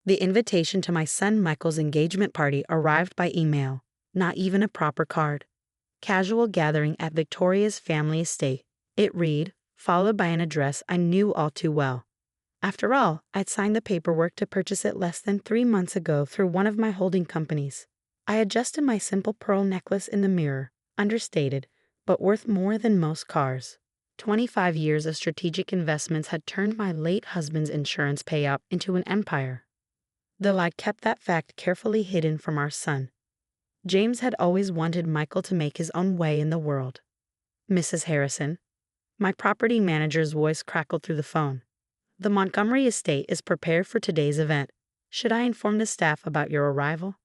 The invitation to my son Michael's engagement party arrived by email, not even a proper card. Casual gathering at Victoria's family estate, it read, followed by an address I knew all too well. After all, I'd signed the paperwork to purchase it less than 3 months ago through one of my holding companies. I adjusted my simple pearl necklace in the mirror, understated, but worth more than most cars. 25 years of strategic investments had turned my late husband's insurance payout into an empire. Though I'd kept that fact carefully hidden from our son. James had always wanted Michael to make his own way in the world. Mrs. Harrison. My property manager's voice crackled through the phone. The Montgomery estate is prepared for today's event. Should I inform the staff about your arrival?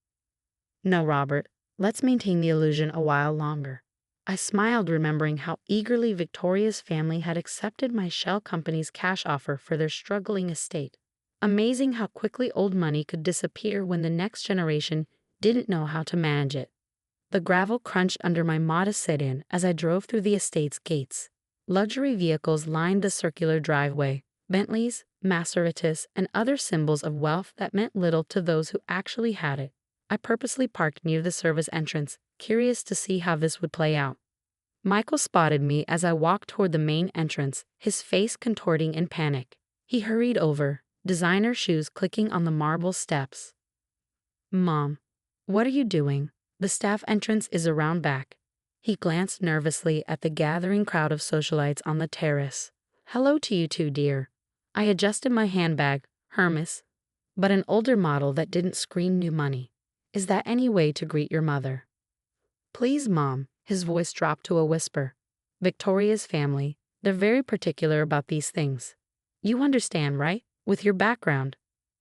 No, Robert. Let's maintain the illusion a while longer. I smiled, remembering how eagerly Victoria's family had accepted my shell company's cash offer for their struggling estate. Amazing how quickly old money could disappear when the next generation didn't know how to manage it. The gravel crunched under my modest sit-in as I drove through the estate's gates. Luxury vehicles lined the circular driveway, Bentleys, Maseratis, and other symbols of wealth that meant little to those who actually had it. I purposely parked near the service entrance, curious to see how this would play out. Michael spotted me as I walked toward the main entrance, his face contorting in panic. He hurried over, designer shoes clicking on the marble steps. Mom, what are you doing? The staff entrance is around back. He glanced nervously at the gathering crowd of socialites on the terrace. Hello to you too, dear. I adjusted my handbag, Hermes, but an older model that didn't scream new money. Is that any way to greet your mother? Please, Mom. His voice dropped to a whisper. Victoria's family, they're very particular about these things. You understand, right? With your background.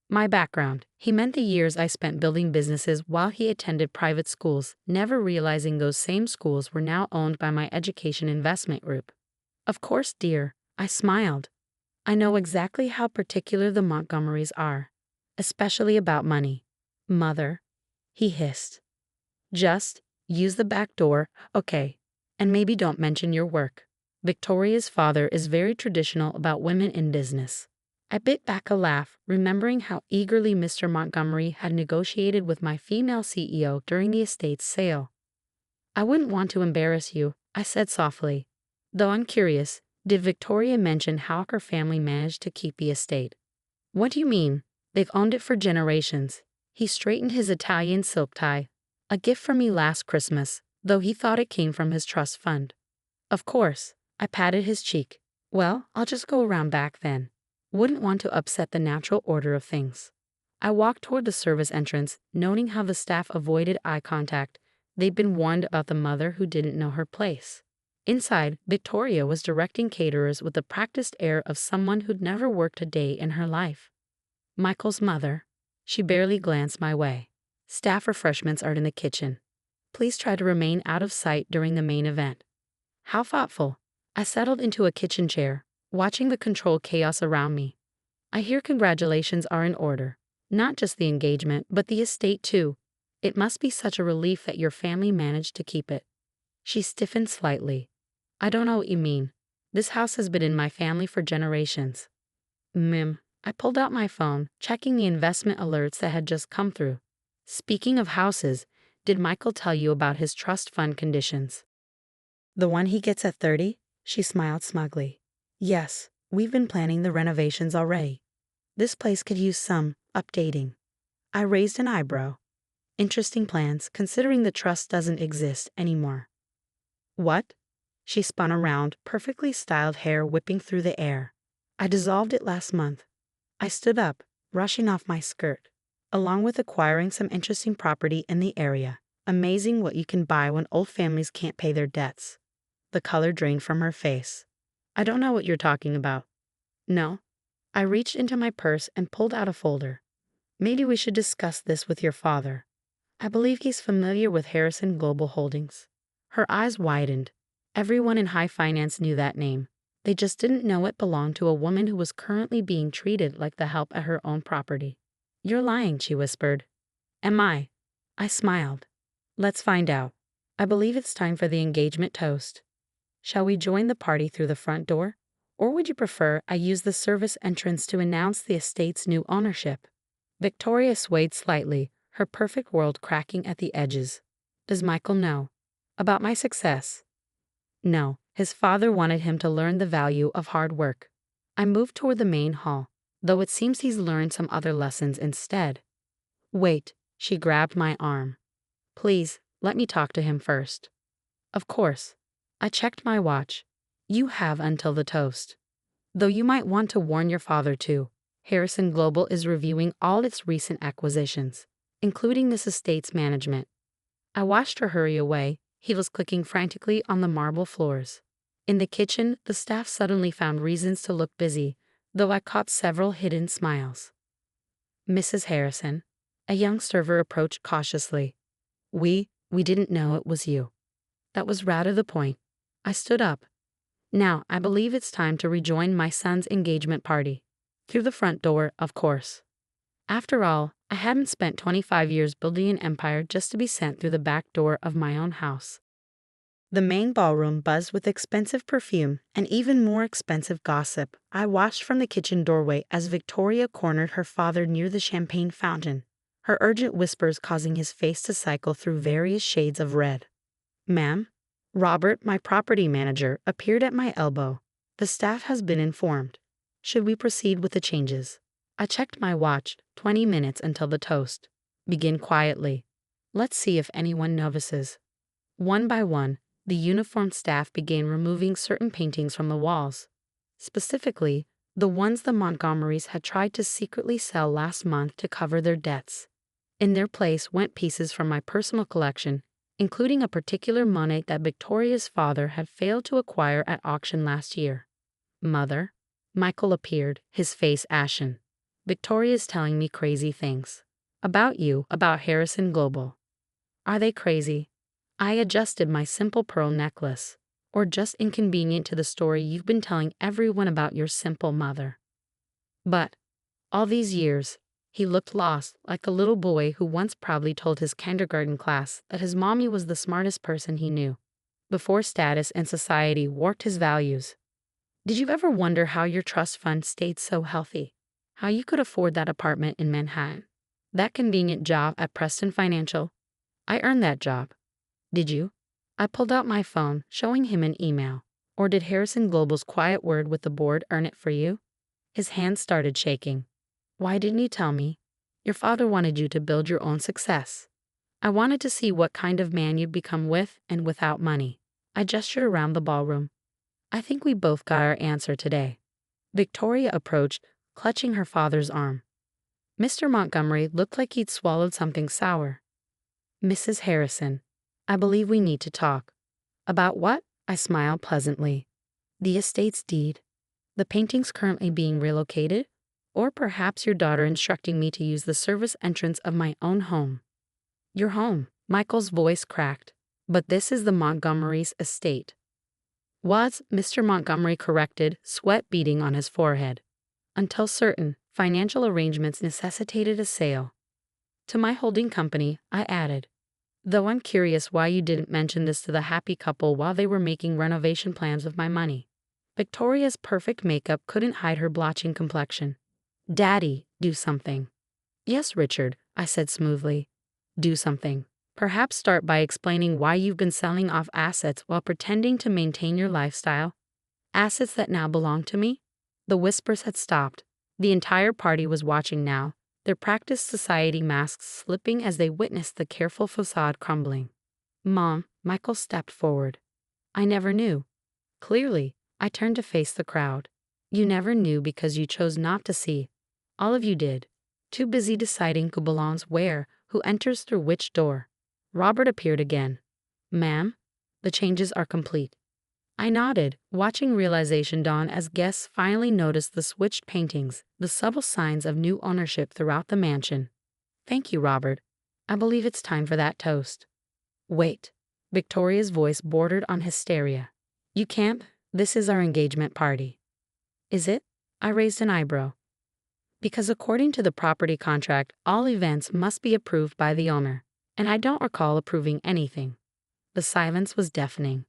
My background. He meant the years I spent building businesses while he attended private schools, never realizing those same schools were now owned by my education investment group. Of course, dear, I smiled. I know exactly how particular the Montgomerys are, especially about money. Mother, he hissed. Just use the back door, okay, and maybe don't mention your work. Victoria's father is very traditional about women in business. I bit back a laugh, remembering how eagerly Mr. Montgomery had negotiated with my female CEO during the estate's sale. I wouldn't want to embarrass you, I said softly. Though I'm curious, did Victoria mention how her family managed to keep the estate? What do you mean? They've owned it for generations. He straightened his Italian silk tie. A gift from me last Christmas, though he thought it came from his trust fund. Of course, I patted his cheek. Well, I'll just go around back then. Wouldn't want to upset the natural order of things. I walked toward the service entrance, noting how the staff avoided eye contact. They'd been warned about the mother who didn't know her place. Inside, Victoria was directing caterers with the practiced air of someone who'd never worked a day in her life. Michael's mother. She barely glanced my way. Staff refreshments are in the kitchen. Please try to remain out of sight during the main event. How thoughtful. I settled into a kitchen chair, watching the controlled chaos around me. I hear congratulations are in order. Not just the engagement, but the estate too. It must be such a relief that your family managed to keep it. She stiffened slightly. I don't know what you mean. This house has been in my family for generations. I pulled out my phone, checking the investment alerts that had just come through. Speaking of houses, did Michael tell you about his trust fund conditions? The one he gets at 30? She smiled smugly. Yes, we've been planning the renovations already. This place could use some updating. I raised an eyebrow. Interesting plans, considering the trust doesn't exist anymore. What? She spun around, perfectly styled hair whipping through the air. I dissolved it last month. I stood up, brushing off my skirt. Along with acquiring some interesting property in the area. Amazing what you can buy when old families can't pay their debts. The color drained from her face. I don't know what you're talking about. No. I reached into my purse and pulled out a folder. Maybe we should discuss this with your father. I believe he's familiar with Harrison Global Holdings. Her eyes widened. Everyone in high finance knew that name. They just didn't know it belonged to a woman who was currently being treated like the help at her own property. You're lying, she whispered. Am I? I smiled. Let's find out. I believe it's time for the engagement toast. Shall we join the party through the front door? Or would you prefer I use the service entrance to announce the estate's new ownership? Victoria swayed slightly, her perfect world cracking at the edges. Does Michael know about my success? No, his father wanted him to learn the value of hard work. I moved toward the main hall, though it seems he's learned some other lessons instead. Wait, she grabbed my arm. Please, let me talk to him first. Of course. I checked my watch. You have until the toast. Though you might want to warn your father too. Harrison Global is reviewing all its recent acquisitions, including this estate's management. I watched her hurry away. He was clicking frantically on the marble floors. In the kitchen, the staff suddenly found reasons to look busy, though I caught several hidden smiles. Mrs. Harrison, a young server approached cautiously. We didn't know it was you. That was rather the point. I stood up. Now, I believe it's time to rejoin my son's engagement party. Through the front door, of course. After all, I hadn't spent 25 years building an empire just to be sent through the back door of my own house. The main ballroom buzzed with expensive perfume and even more expensive gossip. I watched from the kitchen doorway as Victoria cornered her father near the champagne fountain, her urgent whispers causing his face to cycle through various shades of red. Ma'am? Robert, my property manager, appeared at my elbow. The staff has been informed. Should we proceed with the changes? I checked my watch, 20 minutes until the toast. Begin quietly. Let's see if anyone notices. One by one, the uniformed staff began removing certain paintings from the walls. Specifically, the ones the Montgomerys had tried to secretly sell last month to cover their debts. In their place went pieces from my personal collection, including a particular Monet that Victoria's father had failed to acquire at auction last year. Mother? Michael appeared, his face ashen. Victoria's telling me crazy things. About you, about Harrison Global. Are they crazy? I adjusted my simple pearl necklace. Or just inconvenient to the story you've been telling everyone about your simple mother. But, all these years, he looked lost, like a little boy who once proudly told his kindergarten class that his mommy was the smartest person he knew, before status and society warped his values. Did you ever wonder how your trust fund stayed so healthy? How you could afford that apartment in Manhattan? That convenient job at Preston Financial? I earned that job. Did you? I pulled out my phone, showing him an email. Or did Harrison Global's quiet word with the board earn it for you? His hands started shaking. Why didn't you tell me? Your father wanted you to build your own success. I wanted to see what kind of man you'd become with and without money. I gestured around the ballroom. I think we both got our answer today. Victoria approached, clutching her father's arm. Mr. Montgomery looked like he'd swallowed something sour. Mrs. Harrison, I believe we need to talk. About what? I smiled pleasantly. The estate's deed. The paintings currently being relocated? Or perhaps your daughter instructing me to use the service entrance of my own home. Your home, Michael's voice cracked. But this is the Montgomery's estate. Was, Mr. Montgomery corrected, sweat beading on his forehead. Until certain financial arrangements necessitated a sale. To my holding company, I added. Though I'm curious why you didn't mention this to the happy couple while they were making renovation plans with my money. Victoria's perfect makeup couldn't hide her blotching complexion. Daddy, do something. Yes, Richard, I said smoothly. Do something. Perhaps start by explaining why you've been selling off assets while pretending to maintain your lifestyle. Assets that now belong to me? The whispers had stopped. The entire party was watching now, their practiced society masks slipping as they witnessed the careful facade crumbling. Mom, Michael stepped forward. I never knew. Clearly, I turned to face the crowd. You never knew because you chose not to see. All of you did. Too busy deciding who belongs where, who enters through which door. Robert appeared again. Ma'am, the changes are complete. I nodded, watching realization dawn as guests finally noticed the switched paintings, the subtle signs of new ownership throughout the mansion. Thank you, Robert. I believe it's time for that toast. Wait. Victoria's voice bordered on hysteria. You can't. This is our engagement party. Is it? I raised an eyebrow. Because according to the property contract, all events must be approved by the owner, and I don't recall approving anything. The silence was deafening.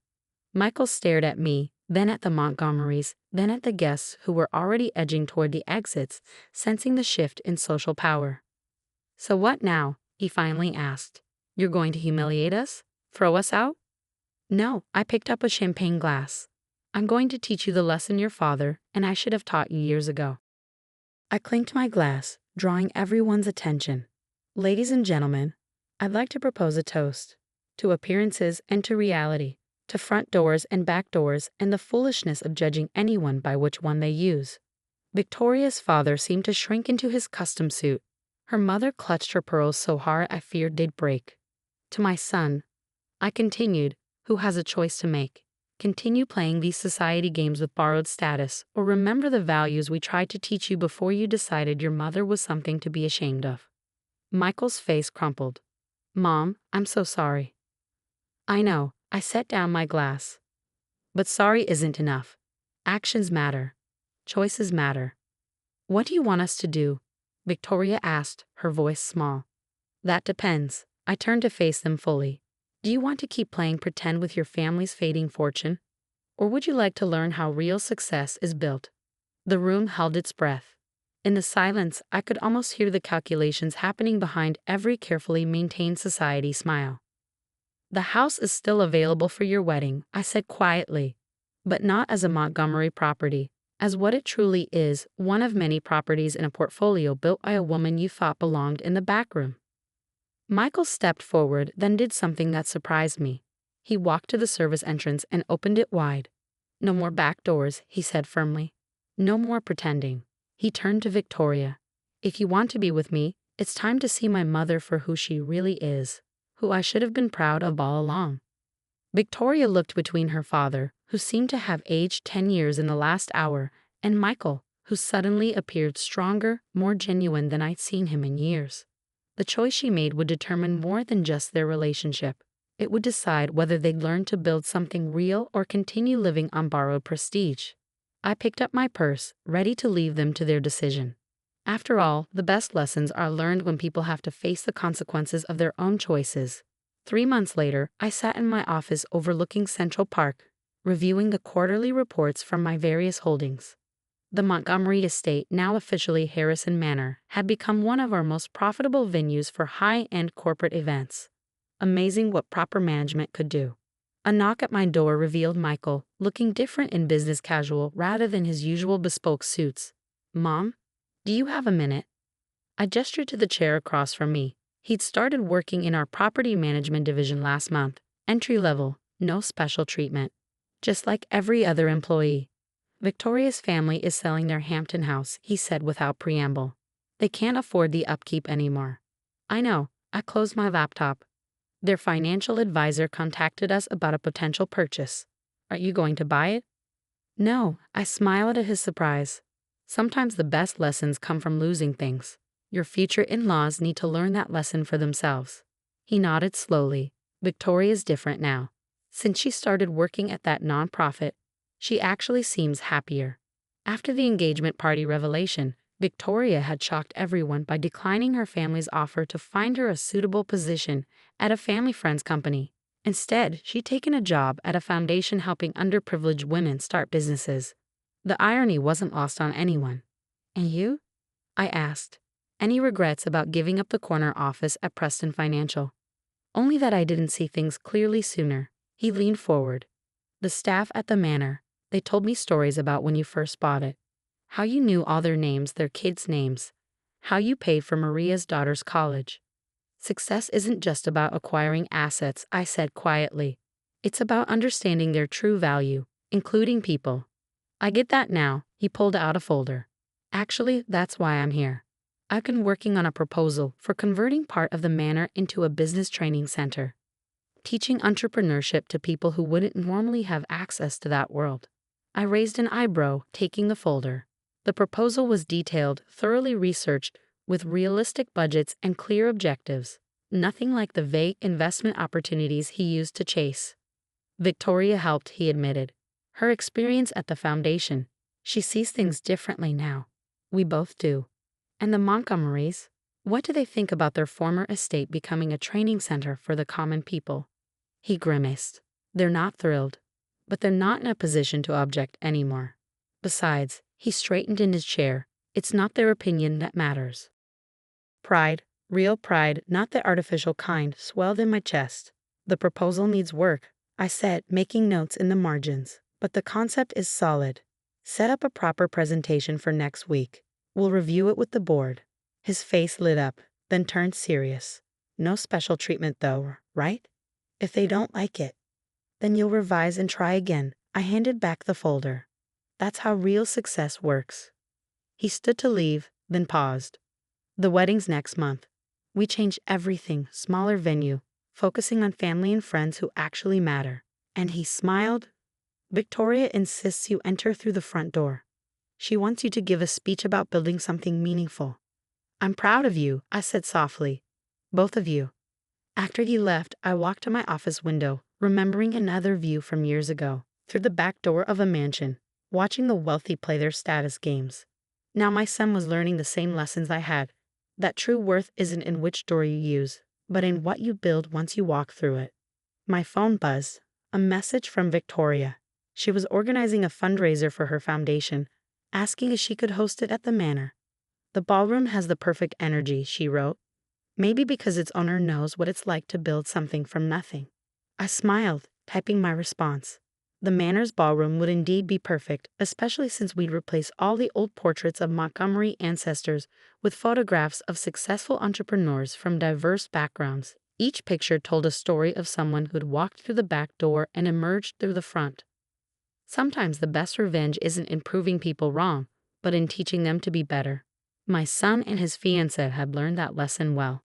Michael stared at me, then at the Montgomerys, then at the guests who were already edging toward the exits, sensing the shift in social power. "So what now?" he finally asked. "You're going to humiliate us? Throw us out?" "No, I picked up a champagne glass. I'm going to teach you the lesson your father and I should have taught you years ago." I clinked my glass, drawing everyone's attention. "Ladies and gentlemen, I'd like to propose a toast to appearances and to reality, to front doors and back doors and the foolishness of judging anyone by which one they use." Victoria's father seemed to shrink into his custom suit. Her mother clutched her pearls so hard I feared they'd break. "To my son," I continued, "who has a choice to make. Continue playing these society games with borrowed status, or remember the values we tried to teach you before you decided your mother was something to be ashamed of." Michael's face crumpled. "Mom, I'm so sorry." "I know," I set down my glass. "But sorry isn't enough. Actions matter. Choices matter." "What do you want us to do?" Victoria asked, her voice small. "That depends." I turned to face them fully. "Do you want to keep playing pretend with your family's fading fortune? Or would you like to learn how real success is built?" The room held its breath. In the silence, I could almost hear the calculations happening behind every carefully maintained society smile. "The house is still available for your wedding," I said quietly, "but not as a Montgomery property, as what it truly is, one of many properties in a portfolio built by a woman you thought belonged in the back room." Michael stepped forward, then did something that surprised me. He walked to the service entrance and opened it wide. "No more back doors," he said firmly. "No more pretending." He turned to Victoria. "If you want to be with me, it's time to see my mother for who she really is, who I should have been proud of all along." Victoria looked between her father, who seemed to have aged 10 years in the last hour, and Michael, who suddenly appeared stronger, more genuine than I'd seen him in years. The choice she made would determine more than just their relationship. It would decide whether they'd learn to build something real or continue living on borrowed prestige. I picked up my purse, ready to leave them to their decision. After all, the best lessons are learned when people have to face the consequences of their own choices. 3 months later, I sat in my office overlooking Central Park, reviewing the quarterly reports from my various holdings. The Montgomery estate, now officially Harrison Manor, had become one of our most profitable venues for high-end corporate events. Amazing what proper management could do. A knock at my door revealed Michael, looking different in business casual rather than his usual bespoke suits. "Mom, do you have a minute?" I gestured to the chair across from me. He'd started working in our property management division last month, entry level, no special treatment. Just like every other employee. "Victoria's family is selling their Hampton house," he said without preamble. "They can't afford the upkeep anymore." "I know." I closed my laptop. "Their financial advisor contacted us about a potential purchase. Are you going to buy it?" "No," I smiled at his surprise. "Sometimes the best lessons come from losing things. Your future in-laws need to learn that lesson for themselves." He nodded slowly. "Victoria's different now. Since she started working at that nonprofit, she actually seems happier." After the engagement party revelation, Victoria had shocked everyone by declining her family's offer to find her a suitable position at a family friend's company. Instead, she'd taken a job at a foundation helping underprivileged women start businesses. The irony wasn't lost on anyone. "And you?" I asked. "Any regrets about giving up the corner office at Preston Financial?" "Only that I didn't see things clearly sooner." He leaned forward. "The staff at the manor, they told me stories about when you first bought it. How you knew all their names, their kids' names. How you paid for Maria's daughter's college. Success isn't just about acquiring assets," I said quietly. "It's about understanding their true value, including people." "I get that now." He pulled out a folder. "Actually, that's why I'm here. I've been working on a proposal for converting part of the manor into a business training center, teaching entrepreneurship to people who wouldn't normally have access to that world." I raised an eyebrow, taking the folder. The proposal was detailed, thoroughly researched, with realistic budgets and clear objectives. Nothing like the vague investment opportunities he used to chase. Victoria helped, he admitted. Her experience at the foundation. She sees things differently now. We both do. And the Montgomerys? What do they think about their former estate becoming a training center for the common people? He grimaced. They're not thrilled. But they're not in a position to object anymore. Besides, he straightened in his chair, it's not their opinion that matters. Pride, Real pride, not the artificial kind, swelled in my chest. The proposal needs work, I said, making notes in the margins. But the concept is solid. Set up a proper presentation for next week. We'll review it with the board. His face lit up, then turned serious. No special treatment though, right? If they don't like it, then you'll revise and try again. I handed back the folder. That's how real success works. He stood to leave, then paused. The wedding's next month. We change everything, smaller venue, focusing on family and friends who actually matter. And he smiled. Victoria insists you enter through the front door. She wants you to give a speech about building something meaningful. I'm proud of you, I said softly. Both of you. After he left, I walked to my office window, remembering another view from years ago, through the back door of a mansion, watching the wealthy play their status games. Now my son was learning the same lessons I had, that true worth isn't in which door you use, but in what you build once you walk through it. My phone buzzed, a message from Victoria. She was organizing a fundraiser for her foundation, asking if she could host it at the manor. The ballroom has the perfect energy, she wrote. Maybe because its owner knows what it's like to build something from nothing. I smiled, typing my response. The manor's ballroom would indeed be perfect, especially since we'd replace all the old portraits of Montgomery ancestors with photographs of successful entrepreneurs from diverse backgrounds. Each picture told a story of someone who'd walked through the back door and emerged through the front. Sometimes the best revenge isn't in proving people wrong, but in teaching them to be better. My son and his fiancée had learned that lesson well.